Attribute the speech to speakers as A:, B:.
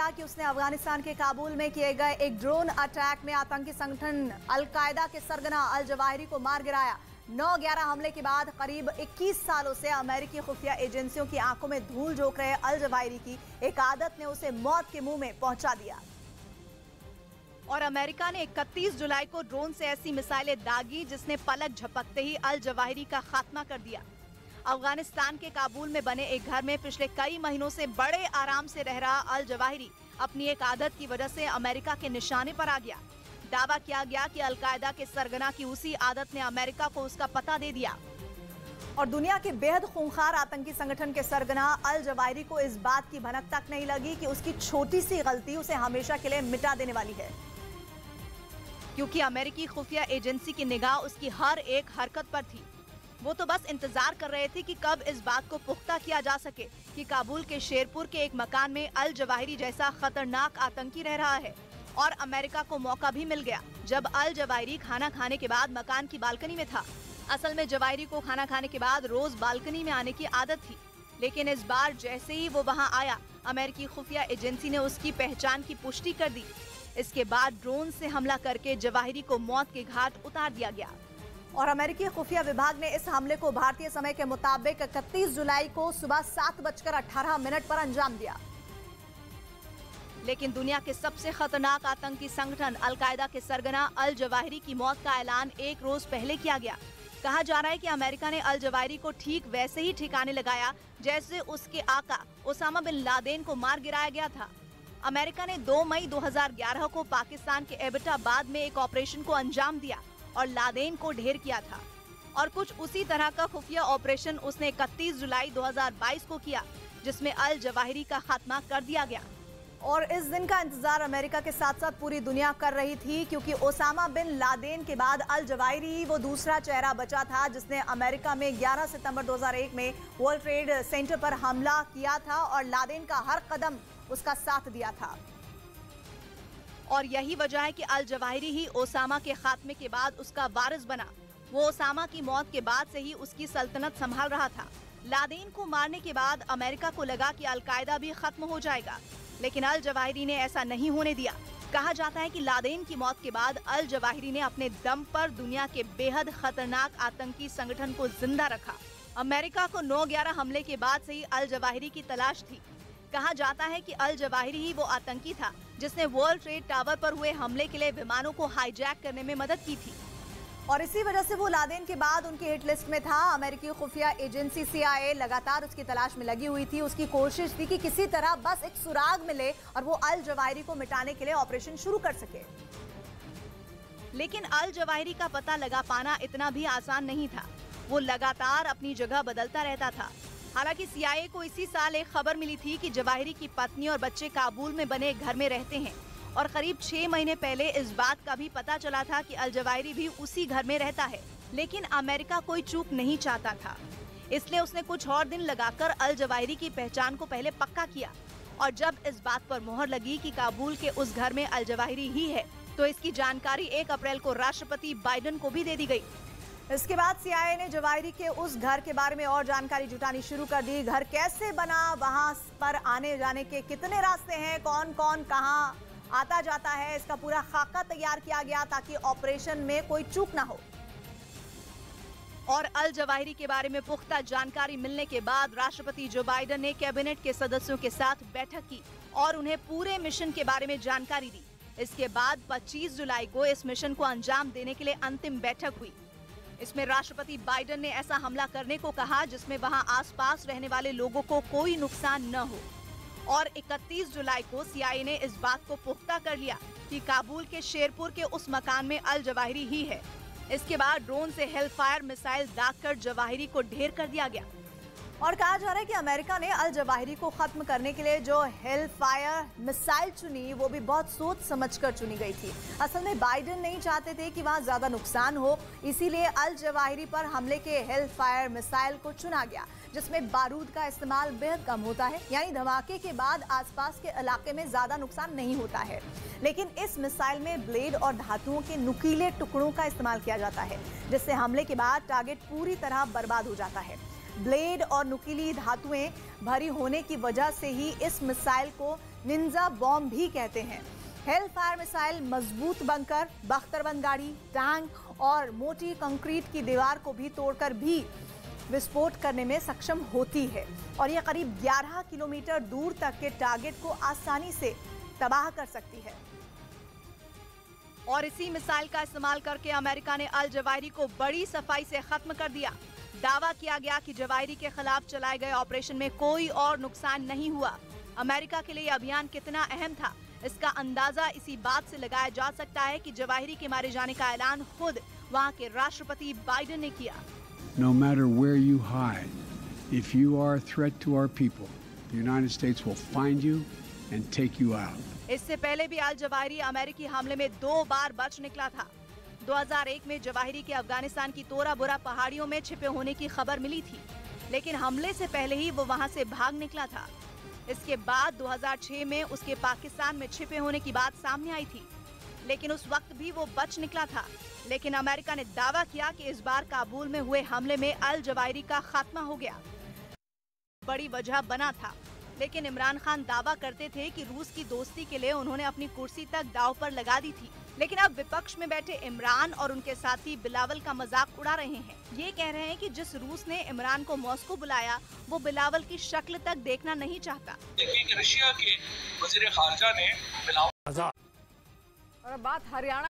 A: किया कि उसने अफगानिस्तान के काबुल में किए गए एक ड्रोन अटैक में आतंकी संगठन अल-कायदा के सरगना अल जवाहिरी को मार गिराया। 9/11 हमले के बाद करीब 21 सालों से अमेरिकी खुफिया एजेंसियों की आंखों में धूल झोंक रहे अल जवाहिरी की एक आदत ने उसे मौत के मुंह में पहुंचा दिया।
B: और अमेरिका ने 31 जुलाई को ड्रोन से ऐसी मिसाइलें दागी जिसने पलक झपकते ही अल जवाहिरी का खात्मा कर दिया। अफगानिस्तान के काबुल में बने एक घर में पिछले कई महीनों से बड़े आराम से रह रहा अल जवाहिरी अपनी एक आदत की वजह से अमेरिका के निशाने पर आ गया। दावा किया गया कि अल-कायदा के सरगना की उसी आदत ने अमेरिका को उसका पता दे दिया।
A: और दुनिया के बेहद खूंखार आतंकी संगठन के सरगना अल जवाहिरी को इस बात की भनक तक नहीं लगी कि उसकी छोटी सी गलती उसे हमेशा के लिए मिटा देने वाली है,
B: क्योंकि अमेरिकी खुफिया एजेंसी की निगाह उसकी हर एक हरकत पर थी। वो तो बस इंतजार कर रहे थे कि कब इस बात को पुख्ता किया जा सके कि काबुल के शेरपुर के एक मकान में अल जवाहिरी जैसा खतरनाक आतंकी रह रहा है। और अमेरिका को मौका भी मिल गया जब अल जवाहिरी खाना खाने के बाद मकान की बालकनी में था। असल में जवाहिरी को खाना खाने के बाद रोज बालकनी में आने की आदत थी, लेकिन इस बार जैसे ही वो वहाँ आया, अमेरिकी खुफिया एजेंसी ने उसकी पहचान की पुष्टि कर दी। इसके बाद ड्रोन से हमला करके जवाहिरी को मौत के घाट उतार दिया गया।
A: और अमेरिकी खुफिया विभाग ने इस हमले को भारतीय समय के मुताबिक 31 जुलाई को सुबह 7:18 पर अंजाम दिया।
B: लेकिन दुनिया के सबसे खतरनाक आतंकी संगठन अल-कायदा के सरगना अल जवाहिरी की मौत का ऐलान एक रोज पहले किया गया। कहा जा रहा है कि अमेरिका ने अल जवाहिरी को ठीक वैसे ही ठिकाने लगाया जैसे उसके आका ओसामा बिन लादेन को मार गिराया गया था। अमेरिका ने 2 मई 2011 को पाकिस्तान के एबटाबाद में एक ऑपरेशन को अंजाम दिया और लादेन को ढेर किया था। और कुछ उसी तरह का खुफिया ऑपरेशन उसने 31 जुलाई 2022 को किया, जिसमें अल जवाहिरी का खात्मा कर दिया गया।
A: और इस दिन का इंतजार अमेरिका के साथ साथ पूरी दुनिया कर रही थी, क्योंकि ओसामा बिन लादेन के बाद अल जवाहिरी ही वो दूसरा चेहरा बचा था जिसने अमेरिका में 11 सितंबर 2001 में वर्ल्ड ट्रेड सेंटर पर हमला किया था और लादेन का हर कदम उसका साथ दिया था।
B: और यही वजह है कि अल जवाहिरी ही ओसामा के खात्मे के बाद उसका वारिस बना। वो ओसामा की मौत के बाद से ही उसकी सल्तनत संभाल रहा था। लादेन को मारने के बाद अमेरिका को लगा कि अल-कायदा भी खत्म हो जाएगा, लेकिन अल जवाहिरी ने ऐसा नहीं होने दिया। कहा जाता है कि लादेन की मौत के बाद अल जवाहिरी ने अपने दम पर दुनिया के बेहद खतरनाक आतंकी संगठन को जिंदा रखा। अमेरिका को 9/11 हमले के बाद से ही अल जवाहिरी की तलाश थी। कहा जाता है कि अल जवाहिरी ही वो आतंकी था जिसने वर्ल्ड ट्रेड टावर पर हुए हमले के लिए विमानों को हाईजैक करने में मदद की थी।
A: और इसी वजह से वो लादेन के बाद उनकी हिट लिस्ट में था। अमेरिकी खुफिया एजेंसी CIA लगातार उसकी तलाश में लगी हुई थी। उसकी कोशिश थी कि किसी तरह बस एक सुराग मिले और वो अल जवाहिरी को मिटाने के लिए ऑपरेशन शुरू कर सके।
B: लेकिन अल जवाहिरी का पता लगा पाना इतना भी आसान नहीं था। वो लगातार अपनी जगह बदलता रहता था। हालांकि CIA को इसी साल एक खबर मिली थी कि जवाहिरी की पत्नी और बच्चे काबुल में बने एक घर में रहते हैं, और करीब 6 महीने पहले इस बात का भी पता चला था कि अल जवाहिरी भी उसी घर में रहता है। लेकिन अमेरिका कोई चूक नहीं चाहता था, इसलिए उसने कुछ और दिन लगाकर अल जवाहिरी की पहचान को पहले पक्का किया। और जब इस बात पर मोहर लगी कि काबुल के उस घर में अल जवाहिरी ही है, तो इसकी जानकारी 1 अप्रैल को राष्ट्रपति बाइडेन को भी दे दी गई।
A: इसके बाद CIA ने जवाहिरी के उस घर के बारे में और जानकारी जुटानी शुरू कर दी। घर कैसे बना, वहां पर आने जाने के कितने रास्ते हैं, कौन कौन कहां आता जाता है, इसका पूरा खाका तैयार किया गया ताकि ऑपरेशन में कोई चूक ना हो।
B: और अल जवाहिरी के बारे में पुख्ता जानकारी मिलने के बाद राष्ट्रपति जो बाइडेन ने कैबिनेट के सदस्यों के साथ बैठक की और उन्हें पूरे मिशन के बारे में जानकारी दी। इसके बाद 25 जुलाई को इस मिशन को अंजाम देने के लिए अंतिम बैठक हुई। इसमें राष्ट्रपति बाइडेन ने ऐसा हमला करने को कहा जिसमें वहां आसपास रहने वाले लोगों को कोई नुकसान न हो। और 31 जुलाई को CIA ने इस बात को पुख्ता कर लिया कि काबुल के शेरपुर के उस मकान में अल जवाहिरी ही है। इसके बाद ड्रोन से हेलफायर मिसाइल दागकर जवाहिरी को ढेर कर दिया गया।
A: और कहा जा रहा है कि अमेरिका ने अल जवाहिरी को खत्म करने के लिए जो हेलफायर मिसाइल चुनी, वो भी बहुत सोच समझकर चुनी गई थी। असल में बाइडेन नहीं चाहते थे कि वहां ज्यादा नुकसान हो, इसीलिए अल जवाहिरी पर हमले के हेलफायर मिसाइल को चुना गया, जिसमें बारूद का इस्तेमाल बेहद कम होता है, यानी धमाके के बाद आसपास के इलाके में ज्यादा नुकसान नहीं होता है। लेकिन इस मिसाइल में ब्लेड और धातुओं के नुकीले टुकड़ों का इस्तेमाल किया जाता है, जिससे हमले के बाद टारगेट पूरी तरह बर्बाद हो जाता है। ब्लेड और नुकीली धातुएं भरी होने की वजह से ही इस मिसाइल को निंजा बॉम्ब भी कहते हैं। हेल फायर मिसाइल मजबूत बंकर, बख्तरबंद गाड़ी, टैंक और मोटी कंक्रीट की दीवार को भी तोड़कर भी विस्फोट करने में सक्षम होती है और यह करीब 11 किलोमीटर दूर तक के टारगेट को आसानी से तबाह कर सकती है।
B: और इसी मिसाइल का इस्तेमाल करके अमेरिका ने अल जवाहिरी को बड़ी सफाई से खत्म कर दिया। दावा किया गया कि जवाहिरी के खिलाफ चलाए गए ऑपरेशन में कोई और नुकसान नहीं हुआ। अमेरिका के लिए यह अभियान कितना अहम था, इसका अंदाजा इसी बात से लगाया जा सकता है कि जवाहिरी के मारे जाने का ऐलान खुद वहां के राष्ट्रपति बाइडेन ने किया।
C: No matter where you hide, if you are a threat to our people, the United States will find you and take you out.
B: इससे पहले भी अल जवाहिरी अमेरिकी हमले में 2 बार बच निकला था। 2001 में जवाहिरी के अफगानिस्तान की तोरा बोरा पहाड़ियों में छिपे होने की खबर मिली थी, लेकिन हमले से पहले ही वो वहां से भाग निकला था। इसके बाद 2006 में उसके पाकिस्तान में छिपे होने की बात सामने आई थी, लेकिन उस वक्त भी वो बच निकला था। लेकिन अमेरिका ने दावा किया कि इस बार काबुल में हुए हमले में अल जवाहिरी का खात्मा हो गया। बड़ी वजह बना था, लेकिन इमरान खान दावा करते थे कि रूस की दोस्ती के लिए उन्होंने अपनी कुर्सी तक दांव पर लगा दी थी। लेकिन अब विपक्ष में बैठे इमरान और उनके साथी बिलावल का मजाक उड़ा रहे हैं। ये कह रहे हैं कि जिस रूस ने इमरान को मॉस्को बुलाया, वो बिलावल की शक्ल तक देखना नहीं चाहता।
D: रशिया के वज़ीर ख़ारजा ने बिलावल।
E: और बात हरियाणा